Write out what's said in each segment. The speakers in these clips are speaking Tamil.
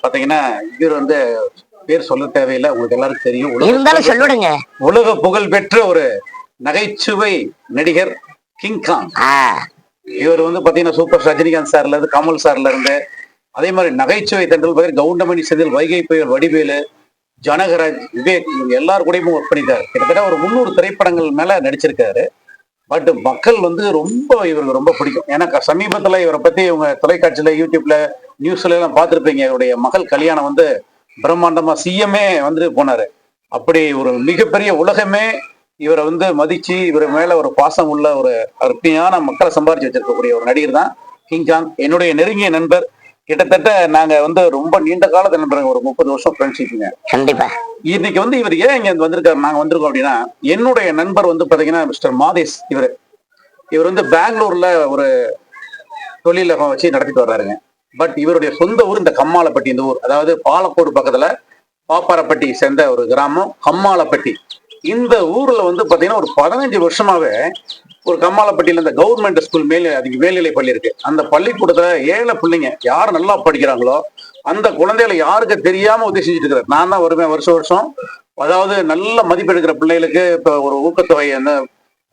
பாத்தீங்கன்னா இவர் வந்து பேர் சொல்ல தேவையில்லை, உங்களுக்கு எல்லாருக்கும் தெரியும். இருந்தாலும் சொல்லுடுங்க. உலக புகழ் பெற்ற ஒரு நகைச்சுவை நடிகர் கிங்காங். இவர் வந்து பாத்தீங்கன்னா சூப்பர் ரஜினிகாந்த் சார்ல இருந்து, கமல் சார்ல இருந்து, அதே மாதிரி நகைச்சுவை தென்றல் பகர், கவுண்டமணி செந்தில், வைகை புயல் வடிவேலு, ஜனகராஜ், விவேக், இவங்க எல்லாரும் கூடயும் ஒர்க் பண்ணிட்டாரு. கிட்டத்தட்ட ஒரு 300 திரைப்படங்கள் மேல நடிச்சிருக்காரு. பட் மக்கள் வந்து ரொம்ப இவருக்கு ரொம்ப பிடிக்கும். ஏன்னா சமீபத்துல இவரை பத்தி இவங்க தொலைக்காட்சியில, யூடியூப்ல, நியூஸ்ல எல்லாம் பார்த்திருப்பீங்க. இவருடைய மகள் கல்யாணம் வந்து பிரம்மாண்டமா சிஎம்ஏ வந்து போனாரு. அப்படி ஒரு மிகப்பெரிய உலகமே இவரை வந்து மதிச்சு இவர் மேல ஒரு பாசம் உள்ள ஒரு அருமையான மக்களை சம்பாதிச்சு வச்சிருக்கக்கூடிய ஒரு நடிகர் தான் கிங்காங். என்னுடைய நெருங்கிய நண்பர். கிட்டத்தட்ட நாங்க வந்து ரொம்ப நீண்ட காலத்து நண்பர்கள், ஒரு 30 வருஷம் ஃப்ரெண்ட்ஷிப்புங்க. கண்டிப்பா. இன்னைக்கு வந்து இவர் ஏன் இங்க வந்திருக்காரு, நாங்க வந்திருக்கோம் அப்படின்னா, என்னுடைய நண்பர் வந்து பாத்தீங்கன்னா மிஸ்டர் மாதேஷ். இவர் வந்து பெங்களூர்ல ஒரு தொழிலகம் வச்சு நடத்திட்டு வர்றாருங்க. பட் இவருடைய சொந்த ஊர் இந்த கம்மாலப்பட்டி. இந்த ஊர் அதாவது பாலக்கோடு பக்கத்துல பாப்பாரப்பட்டி சேர்ந்த ஒரு கிராமம் கம்மாலப்பட்டி. இந்த ஊர்ல வந்து பாத்தீங்கன்னா ஒரு 15 வருஷமாவே ஒரு கம்மாலப்பட்டியில இந்த கவர்மெண்ட் ஸ்கூல் அதுக்கு மேல்நிலை பள்ளி இருக்கு. அந்த பள்ளிக்கூடத்துல ஏழை பிள்ளைங்க யார் நல்லா படிக்கிறாங்களோ அந்த குழந்தைகளை யாருக்கு தெரியாம உதவி செஞ்சுட்டு இருக்கிறார். நான் தான் வருவேன் வருஷம். அதாவது நல்ல மதிப்பு எடுக்கிற பிள்ளைகளுக்கு இப்ப ஒரு ஊக்கத்தொகை வந்து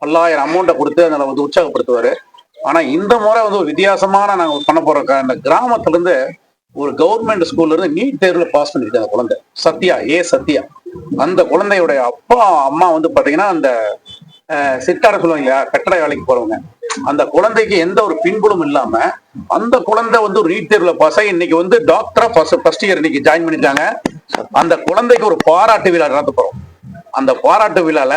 10,000 அமௌண்ட்டை கொடுத்து அதில் வந்து உற்சாகப்படுத்துவாரு. ஆனா இந்த முறை வந்து ஒரு வித்தியாசமான நாங்க பண்ண போறோம். இந்த கிராமத்துல இருந்து ஒரு கவர்மெண்ட் ஸ்கூல்ல இருந்து நீட் தேர்வுல பாஸ் பண்ணிருக்காங்க குழந்தை சத்யா. சத்யா அந்த குழந்தையுடைய அப்பா அம்மா வந்து பாத்தீங்கன்னா அந்த சிட்டார சொல்லுவாங்க இல்லையா, கட்டட வேலைக்கு போறவங்க. அந்த குழந்தைக்கு எந்த ஒரு பின்புலம் இல்லாம அந்த குழந்தை வந்து ஒரு நீட் தேர்வுல பாஸ் ஆகி இன்னைக்கு வந்து டாக்டரா ஃபர்ஸ்ட் இயர் இன்னைக்கு ஜாயின் பண்ணிட்டாங்க. அந்த குழந்தைக்கு ஒரு பாராட்டு விழா நடத்த போறோம். அந்த பாராட்டு விழால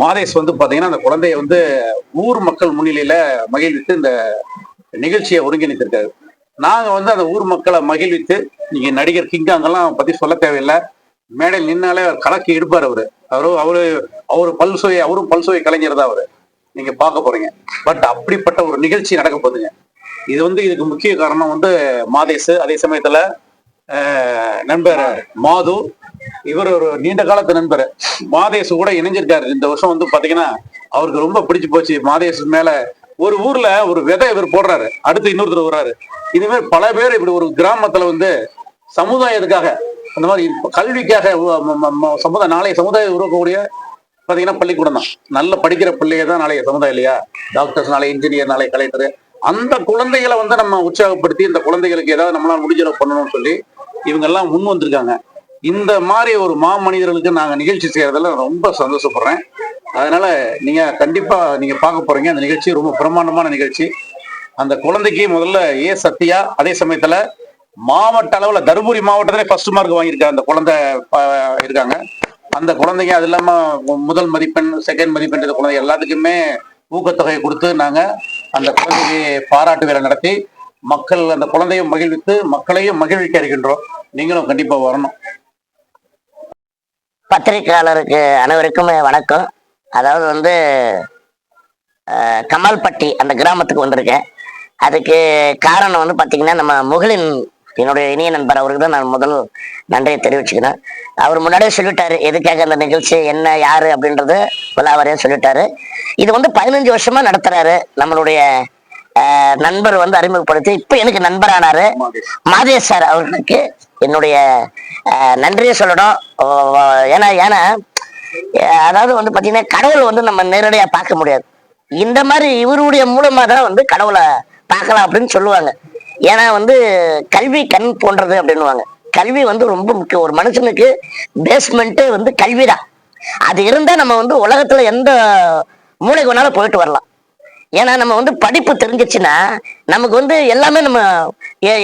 மாதேஷ் வந்து பாத்தீங்கன்னா அந்த குழந்தைய வந்து ஊர் மக்கள் முன்னிலையில மகிழ்வித்து இந்த நிகழ்ச்சியை ஒருங்கிணைத்திருக்காரு. நாங்க வந்து அந்த ஊர் மக்களை மகிழ்வித்து, நீங்க நடிகர் கிங்காங்கெல்லாம் பத்தி சொல்ல தேவையில்லை, மேடையில் நின்னாலே கலக்கி எடுப்பார். அவரும் பல்சுவை கலைஞர் தான் அவரு. நீங்க பார்க்க போறீங்க. பட் அப்படிப்பட்ட ஒரு நிகழ்ச்சி நடக்க போகுதுங்க. இது வந்து இதுக்கு முக்கிய காரணம் வந்து மாதேஷ். அதே சமயத்துல நண்பர் மாது, இவர் ஒரு நீண்ட காலத்து நண்பர். மாதேஷ் கூட இணைஞ்சிருக்காரு. இந்த வருஷம் வந்து பாத்தீங்கன்னா அவருக்கு ரொம்ப பிடிச்சு போச்சு மாதேஷ் மேல. ஒரு ஊர்ல ஒரு விதை இவர் போடுறாரு, அடுத்து இன்னொருத்தர் வர்றாரு. இதுமாதிரி பல பேர் இப்படி ஒரு கிராமத்துல வந்து சமுதாயத்துக்காக, அந்த மாதிரி கல்விக்காக நாளைய சமுதாயம் உருவாக்கக்கூடிய பாத்தீங்கன்னா பள்ளிக்கூடம் தான். நல்ல படிக்கிற பிள்ளைய தான் நாளைய சமுதாயம் இல்லையா, டாக்டர்ஸ், நாளை இன்ஜினியர், நாளை கலெக்டர். அந்த குழந்தைகளை வந்து நம்ம உற்சாகப்படுத்தி இந்த குழந்தைகளுக்கு ஏதாவது நம்மளால முடிஞ்ச பண்ணணும்னு சொல்லி இவங்க எல்லாம் முன் வந்திருக்காங்க. இந்த மாதிரி ஒரு மாமனிதர்களுக்கு நாங்க நிகழ்ச்சி செய்யறதுல ரொம்ப சந்தோஷப்படுறேன். அதனால நீங்க கண்டிப்பா நீங்க பார்க்க போறீங்க. அந்த நிகழ்ச்சி ரொம்ப பிரம்மாண்டமான நிகழ்ச்சி. அந்த குழந்தைக்கு முதல்ல சத்யா, அதே சமயத்துல மாவட்ட அளவுல தருமபுரி மாவட்டத்திலே ஃபர்ஸ்ட் மார்க் வாங்கியிருக்காங்க அந்த குழந்தை இருக்காங்க. அந்த குழந்தைங்க அது இல்லாம முதல் மதிப்பெண், செகண்ட் மதிப்பெண் குழந்தை எல்லாத்துக்குமே ஊக்கத்தொகையை கொடுத்து நாங்க அந்த குழந்தைக்கு பாராட்டு விழா நடத்தி மக்கள் அந்த குழந்தையும் மகிழ்வித்து மக்களையும் மகிழ்விக்க இருக்கின்றோம். நீங்களும் கண்டிப்பா வரணும். பத்திரிகையாளருக்கு அனைவருக்கும் வணக்கம். அதாவது வந்து கமால்பட்டி அந்த கிராமத்துக்கு வந்திருக்கேன். அதுக்கு காரணம் வந்து பார்த்தீங்கன்னா, நம்ம முகிலின், என்னுடைய இனிய நண்பர், அவருக்கு தான் நான் முதல் நன்றியை தெரிவிச்சுக்கிறேன். அவர் முன்னாடியே சொல்லிட்டாரு எதுக்காக அந்த நிகழ்ச்சி, என்ன, யாரு அப்படின்றது விழாவரையே சொல்லிட்டாரு. இது வந்து 15 வருஷமா நடத்துறாரு நம்மளுடைய நண்பர் வந்து அறிமுகப்படுத்தி இப்ப எனக்கு நண்பரானாரு மாதேஷ் சார். அவர்களுக்கு என்னுடைய நன்றியை சொல்லணும். ஏன்னா அதாவது வந்து பாத்தீங்கன்னா கடவுள் வந்து நம்ம நேரடியா பார்க்க முடியாது. இந்த மாதிரி இவருடைய மூலமா தான் வந்து கடவுளை பார்க்கலாம் அப்படின்னு சொல்லுவாங்க. ஏன்னா வந்து கல்வி கண் போன்றது அப்படின்னுவாங்க. கல்வி வந்து ரொம்ப முக்கியம். ஒரு மனுஷனுக்கு பேஸ்மெண்ட் வந்து கல்விதான். அது இருந்தா நம்ம வந்து உலகத்துல எந்த மூளைக்கு வேணாலும் போயிட்டு வரலாம். ஏன்னா நம்ம வந்து படிப்பு தெரிஞ்சிச்சுன்னா நமக்கு வந்து எல்லாமே நம்ம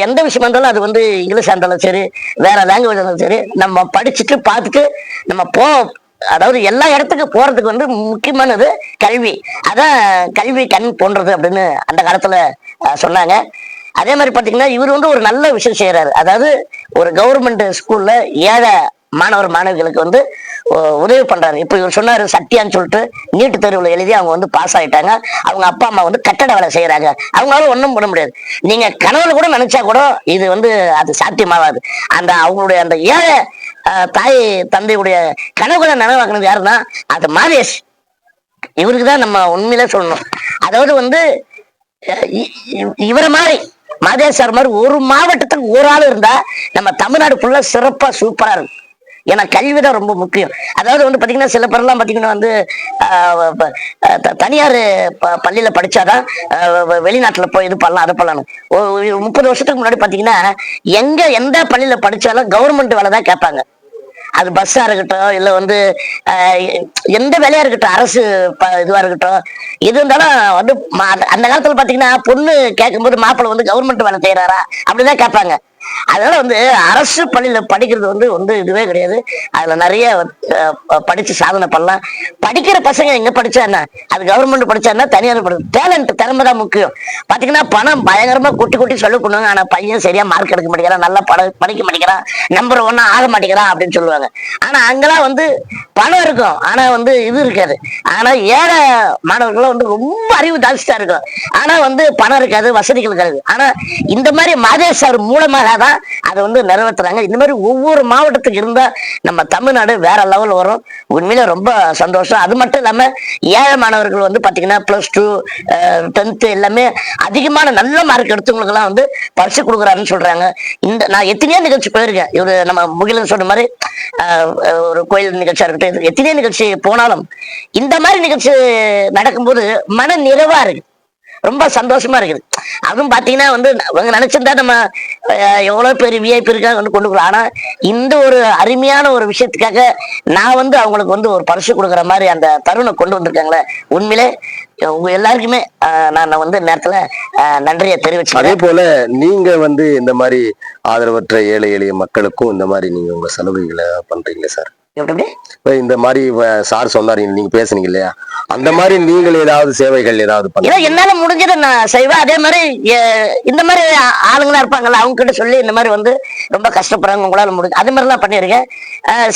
எந்த விஷயம் இருந்தாலும், அது வந்து இங்கிலீஷ் இருந்தாலும் சரி, வேற லாங்குவேஜ் இருந்தாலும் சரி, நம்ம படிச்சுட்டு பார்த்துட்டு நம்ம அதாவது எல்லா இடத்துக்கு போறதுக்கு வந்து முக்கியமானது கல்வி. அதான் கல்வி கண் போன்றது அப்படின்னு அந்த காலத்துல சொன்னாங்க. அதே மாதிரி பாத்தீங்கன்னா இவர் வந்து ஒரு நல்ல விஷயம் செய்யறாரு. அதாவது ஒரு கவர்மெண்ட் ஸ்கூல்ல ஏழை மாணவர்களுக்கு வந்து உதவி பண்றாரு. இப்ப இவர் சொன்னாரு சத்யான்னு சொல்லிட்டு நீட்டு தேர்வுல எழுதி அவங்க வந்து பாஸ் ஆயிட்டாங்க. அவங்க அப்பா அம்மா வந்து கட்டட வேலை செய்யறாங்க. அவங்களால ஒன்றும் பண்ண முடியாது. நீங்க கனவுல கூட நினைச்சா கூட இது வந்து அது சாத்தியமாகாது. அந்த அவங்களுடைய அந்த ஏழை தாய் தந்தையுடைய கனவுகளை நனவாக்குனது யாருன்னா அது மாதேஷ். இவருக்கு தான் நம்ம உண்மையில சொல்லணும். அதாவது வந்து இவரை மாதிரி மாதேஷ் சார் மாதிரி ஒரு மாவட்டத்துக்கு ஒரு ஆள் இருந்தா நம்ம தமிழ்நாடு ஃபுல்லா சிறப்பா சூப்பரா இருக்கும். ஏன்னா கல்வி தான் ரொம்ப முக்கியம். அதாவது வந்து பாத்தீங்கன்னா சில பேர்லாம் பாத்தீங்கன்னா வந்து தனியார் பள்ளியில படிச்சாதான் வெளிநாட்டுல போய் இது பண்ணலாம் அது பண்ணலாம். 30 வருஷத்துக்கு முன்னாடி பாத்தீங்கன்னா எந்த பள்ளியில படிச்சாலும் கவர்மெண்ட் வேலை தான் கேட்பாங்க. அது பஸ்ஸா இருக்கட்டும் இல்ல வந்து எந்த வேலையா இருக்கட்டும், அரசு இதுவா இருக்கட்டும், எது இருந்தாலும் வந்து அந்த காலத்துல பாத்தீங்கன்னா பொண்ணு கேட்கும்போது மாப்பிள்ளை வந்து கவர்மெண்ட் வேலை செய்யறாரா அப்படிதான் கேட்பாங்க. அதனால வந்து அரசு பள்ளியில படிக்கிறது வந்து இதுவே கிடையாது. அதுல நிறைய படிச்சு சாதனை பண்ணலாம். படிக்கிற பசங்க எங்க படிச்சா என்ன, அது கவர்மெண்ட் படிச்சா என்ன, தனியார் டேலண்ட் திறமை தான் முக்கியம். பாத்தீங்கன்னா பணம் பயங்கரமா கொட்டி சொல்லி பண்ணுவாங்க. ஆனா பையன் சரியா மார்க் எடுக்க மாட்டேங்கிறான், நல்லா படிக்க மாட்டேங்கிறான், நம்பர் 1 ஆக மாட்டேங்கிறான் அப்படின்னு சொல்லுவாங்க. ஆனா அங்கெல்லாம் வந்து பணம் இருக்கும், ஆனா வந்து இது இருக்காது. ஆனா ஏழை மாணவர்கள் வந்து ரொம்ப அறிவு ஜாஸ்தியா இருக்கும், ஆனா வந்து பணம் இருக்காது, வசதிகள் இருக்காது. ஆனா இந்த மாதிரி மாதேஷ் சார் மூலமாக தான் அதை வந்து நிறைவேற்றுறாங்க. இந்த மாதிரி ஒவ்வொரு மாவட்டத்துக்கு இருந்தா நம்ம தமிழ்நாடு வேற லெவல் வரும். உண்மையில ரொம்ப சந்தோஷம். அது மட்டும் இல்லாம ஏழை மாணவர்கள் வந்து பாத்தீங்கன்னா +2 10th எல்லாமே அதிகமான நல்ல மார்க் எடுத்தவங்களுக்கு எல்லாம் வந்து பரிசு கொடுக்குறாருன்னு சொல்றாங்க. நான் எத்தனையோ நிகழ்ச்சி போயிருக்கேன். இவரு நம்ம முகிலன் சொன்ன மாதிரி ஒரு கோயில் நிகழ்ச்சியா இருக்கட்டும், எத்தனையோ நிகழ்ச்சி போனாலும் இந்த மாதிரி நிகழ்ச்சி நடக்கும்போது மன நிறைவா இருக்கு, ரொம்ப சந்தோஷமா இருக்குது. அதுவும் பாத்தீங்கன்னா வந்து அவங்க நினைச்சிருந்தா நம்ம எவ்வளவு பேர் விஐபி இருக்காங்க வந்து கொண்டு போகலாம். ஆனா இந்த ஒரு அருமையான ஒரு விஷயத்துக்காக நான் வந்து அவங்களுக்கு வந்து ஒரு பரிசு கொடுக்குற மாதிரி அந்த தருணம் கொண்டு வந்திருக்காங்களே, உண்மையிலே உங்க எல்லாருக்குமே நான் வந்து நேரத்துல நன்றியை தெரிவிச்சு. அதே போல நீங்க வந்து இந்த மாதிரி ஆதரவற்ற ஏழை எளிய மக்களுக்கும் இந்த மாதிரி நீங்க உங்க சலுகைகளை பண்றீங்களே சார்? இந்த மாதிரி சார் சொன்னாரு, நீங்க பேசுனீங்க இல்லையா, அந்த மாதிரி நீங்கள் ஏதாவது சேவைகள் ஏதாவது பண்ண? என்னால முடிஞ்சதை நான் செய்வேன். அதே மாதிரி இந்த மாதிரி ஆளுங்களா இருப்பாங்கல்ல, அவங்க கிட்ட சொல்லி இந்த மாதிரி வந்து ரொம்ப கஷ்டப்படுறாங்க, உங்களால முடிஞ்சு அது மாதிரி எல்லாம் பண்ணிருக்கேன்.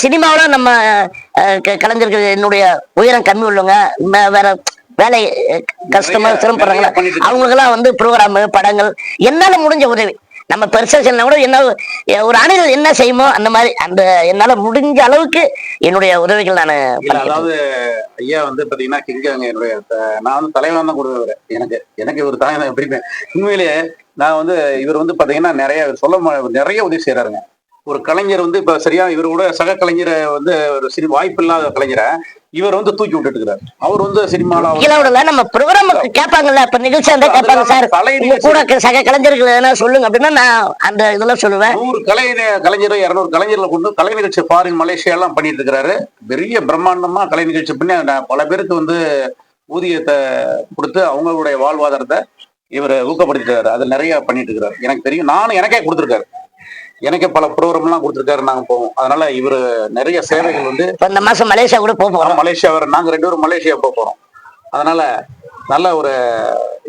சினிமாவில நம்ம கலைஞர்கள் என்னுடைய உயரம் கம்மி உள்ளவங்க, வேற வேலை கஷ்டமா சிரமப்படுறாங்களா, அவங்களுக்கெல்லாம் வந்து ப்ரோக்ராம் படங்கள் என்னால முடிஞ்ச உதவி. நம்ம பெருசா சொன்னா கூட என்ன ஒரு அணிகள் என்ன செய்யுமோ அந்த மாதிரி அந்த என்னால முடிஞ்ச அளவுக்கு என்னுடைய உதவிகள் நான். அதாவது ஐயா வந்து பாத்தீங்கன்னா கிங்காங்க என்னுடைய நான் வந்து தலைவன் தான் கொடுக்குறேன். எனக்கு ஒரு தலைவன் தான் எப்படிமே. உண்மையிலேயே நான் வந்து இவர் வந்து பாத்தீங்கன்னா நிறைய உதவி செய்யறாருங்க. ஒரு கலைஞர் வந்து இப்ப சரியா இவரோட சக கலைஞரை வந்து ஒரு வாய்ப்பு இல்லாத கலைஞரை இவர் வந்து தூக்கி விட்டுட்டு இருக்கிறார். அவர் வந்து சினிமாவில் நம்ம ப்ரோக்ராம் கேட்பாங்கல்ல, இப்ப நிகழ்ச்சி அந்த கேட்பாங்க சார் கூட சக கலைஞர்கள் என்ன சொல்லுங்க அப்படின்னா நான் அந்த இதெல்லாம் சொல்லுவேன். 100 கலைஞர் 200 கலைஞர்களை கொண்டு கலை நிகழ்ச்சி ஃபாரின் மலேசியா எல்லாம் பண்ணிட்டு இருக்கிறாரு. பெரிய பிரம்மாண்டமா கலை நிகழ்ச்சி பண்ணி பல பேருக்கு வந்து ஊதியத்தை கொடுத்து அவங்களுடைய வாழ்வாதாரத்தை இவர் ஊக்கப்படுத்திட்டு அது நிறைய பண்ணிட்டு இருக்கிறாரு. எனக்கு தெரியும், நானும் எனக்கே கொடுத்துருக்காரு, எனக்கு பல ப்ரோக்ராம் எல்லாம் கொடுத்துருக்காரு. நாங்க போவோம். அதனால இவரு நிறைய சேவைகள் வந்து இந்த மாசம் மலேசியா கூட போறோம். மலேசியா நாங்க 2 பேரும் மலேசியா போறோம். அதனால நல்ல ஒரு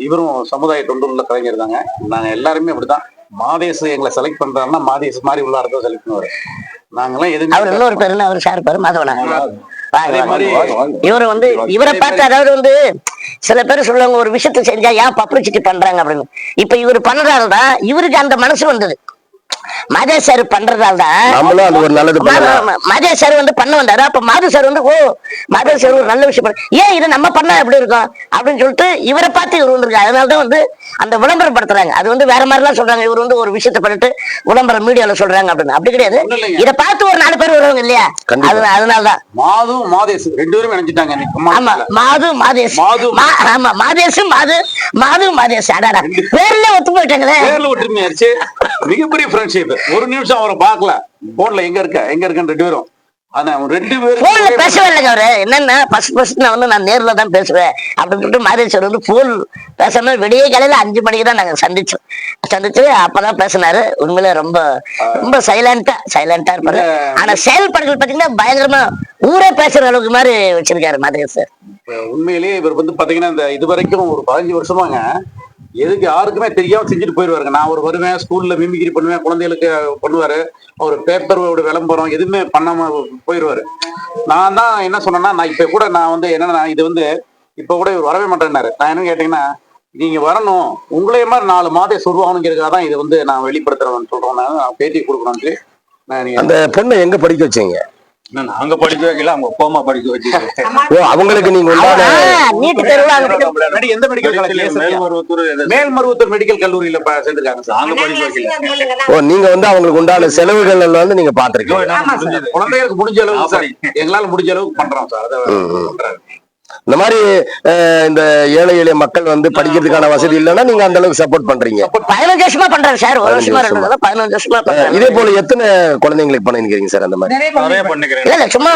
இவரும் சமுதாய தொண்டுள்ள கலைஞர் தாங்க. நாங்க எல்லாருமே அப்படிதான். மாதேஷ் எங்களை செலக்ட் பண்றாருன்னா மாதேஷ் மாதிரி உள்ள இடத்த செலக்ட் பண்ணுவாரு. நாங்கெல்லாம் எதுவும் அவர் இன்னொரு பேரு அவர் சார் பேரு மாதவனா. இவரு வந்து இவரை பார்த்து அதாவது வந்து சில பேர் சொல்லுவாங்க ஒரு விஷயத்த செஞ்சா ஏன் பப்ளிசிட்டி பண்றாங்க அப்படின்னு. இப்ப இவரு பண்றதால்தான் இவருக்கு அந்த மனசு வந்தது. மாதேஷ் சார் பண்றதால தான் மாதேஷ் சார் வந்து பண்ண வந்தாரு. அப்ப மாது சார் வந்து மாதேஷ் சார் ஒரு நல்ல விஷயம் ஏன் இதை நம்ம பண்ணா எப்படி இருக்கும் அப்படின்னு சொல்லிட்டு இவரை பார்த்து இவர் வந்திருக்காரு. அதனாலதான் வந்து அந்த விளம்பரப்படுத்துறாங்க. அது வந்து வேற மாதிரி எல்லாம் சொல்றாங்க, இவர் வந்து ஒரு விஷயத்த பண்ணிட்டு விளம்பரம் மீடியால சொல்றாங்க அப்படின்னு. அப்படி கிடையாது, இதை பார்த்து ஒரு 4 பேர் வருவாங்க இல்லையா, அதனாலதான் மாது மாதேஷ் 2 பேரும் நினைச்சிட்டாங்க. ஆமா, மாது மாதேஷ், ஆமா மாதேஷ் மாது மாதேஷ் அடாடா பேர்ல ஒத்து போயிட்டாங்களே. மிகப்பெரிய ஃப்ரெண்ட்ஷிப். ஒரு நிமிஷம் அவரை பார்க்கல, போன்ல எங்க இருக்கன்னு 2 பேரும். ஆனா 2 பேரும் போன்ல பேசவே இல்லைங்க. அவரு என்னன்னா ஃபர்ஸ்ட் நான் வந்து நான் நேர்ல தான் பேசுவேன் அப்படின்னு சொல்லிட்டு மாதேஷ் சார் வந்து போன் பேசாம விடிய காலையில 5 மணிக்கு தான் நாங்க சந்திச்சு அப்பதான் பேசினாரு. உண்மையில ரொம்ப ரொம்ப சைலண்டா இருப்பாரு. ஆனா செயல்பாடுகள் பாத்தீங்கன்னா பயங்கரமா ஊரே பேசுற அளவுக்கு மாதிரி வச்சிருக்காரு மாதேஷ் சார். உண்மையிலேயே இவர் வந்து பாத்தீங்கன்னா இந்த இது வரைக்கும் ஒரு 15 வருஷமாங்க எதுக்கு யாருக்குமே தெரியாம செஞ்சுட்டு போயிடுவாருங்க. நான் ஒரு வருவேன், ஸ்கூல்ல மிமிகிரி பண்ணுவேன், குழந்தைகளுக்கு பண்ணுவாரு. அவர் பேப்பரோட விளம்பரம் எதுவுமே பண்ணாம போயிடுவாரு. நான் தான் என்ன சொன்னேன்னா, நான் இப்ப கூட நான் வந்து என்னன்னா இது வந்து இப்ப கூட இவர் வரவே மாட்டேன்னாரு. நான் என்ன கேட்டீங்கன்னா, நீங்க வரணும், உங்களே மாதிரி 4 மாதம் உருவாகணுங்கிறதுக்காக தான் இது வந்து நான் வெளிப்படுத்துறேன்னு சொல்றேன். நான் பேட்டி கொடுக்கணும்னு. அந்த பொண்ணை எங்க படிக்க வச்சீங்க? நாங்க படிக்க வைக்கல, அவங்க அப்பா அம்மா படிக்க வச்சு. ஓ, அவங்களுக்கு நீங்க உண்டான நீட் தேர்வு எந்த medical college? Melmaruvathur Melmaruvathur medical கல்லூரியில சேர்ந்திருக்காங்க சார். நாங்க படிக்க வைக்கல. ஓ, நீங்க வந்து அவங்களுக்கு உண்டான செலவுகள் எல்லாம் வந்து நீங்க பாத்துருக்கீங்க. ஆமா சார். குழந்தைகளுக்கு முடிஞ்ச அளவுக்கு சார், எங்களால முடிஞ்ச அளவுக்கு பண்றோம் சார். அதை பண்றாங்க. இந்த மாதிரி இந்த ஏழை எளிய மக்கள் வந்து படிக்கிறதுக்கான வசதி இல்லைன்னா நீங்க அந்த அளவுக்கு சப்போர்ட் பண்றீங்க. 15 வருஷமா பண்றாரு சார். ஒரு 15 வருஷமா வருஷமா. 15 வருஷமா பண்றாரு. இதே போல எத்தனை குழந்தைங்களுக்கு பண்ணிருக்கீங்க சார் அந்த மாதிரி? நிறைய பண்ணிக்கிறேன். இல்ல சும்மா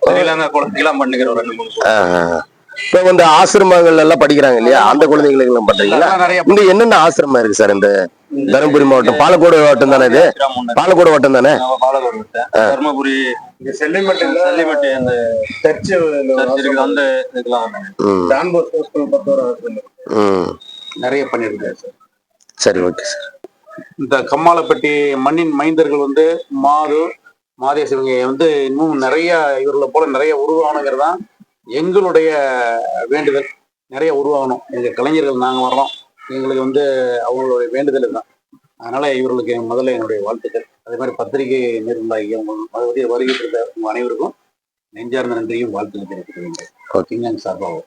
குழந்தைக்கெல்லாம் பண்ணிக்கிறோம் 2-3. இப்ப வந்து ஆசிரமங்கள் எல்லாம் படிக்கிறாங்க இல்லையா, அந்த குழந்தைங்களுக்கு எல்லாம் பண்றீங்களா? நிறைய இங்க என்னென்ன ஆசிரமம் இருக்கு சார்? இந்த தருமபுரி மாவட்டம், பாலக்கோடு மாவட்டம் தானே இது? பாலக்கோடு மாவட்டம் தானே? பாலக்கோடு விட்டேன். தர்மபுரி, செல்லிமட்டு அந்த சர்ச் இருக்குது, அந்த இதுக்கெல்லாம் நிறைய பண்ணிருக்காரு சார். சரி, ஓகே சார். இந்த கம்மாளப்பட்டி மண்ணின் மைந்தர்கள் வந்து மாதேஷ் இவங்க வந்து இன்னும் நிறைய இவர்களை போல நிறைய உருவாகணுங்கிறது தான் எங்களுடைய வேண்டுதல். நிறைய உருவாகணும். எங்க கலைஞர்கள் நாங்க வர்றோம், எங்களுக்கு வந்து அவங்களுடைய வேண்டுதல் தான். அதனால இவர்களுக்கு முதல்ல என்னுடைய வாழ்த்துக்கள். அதே மாதிரி பத்திரிகை நிர்வாகி வருகை இருந்த உங்க அனைவருக்கும் நெஞ்சார்ந்த நன்றியும் வாழ்த்துக்கள் தெரிவித்துக் கொள்கிறேன் சார்பாக.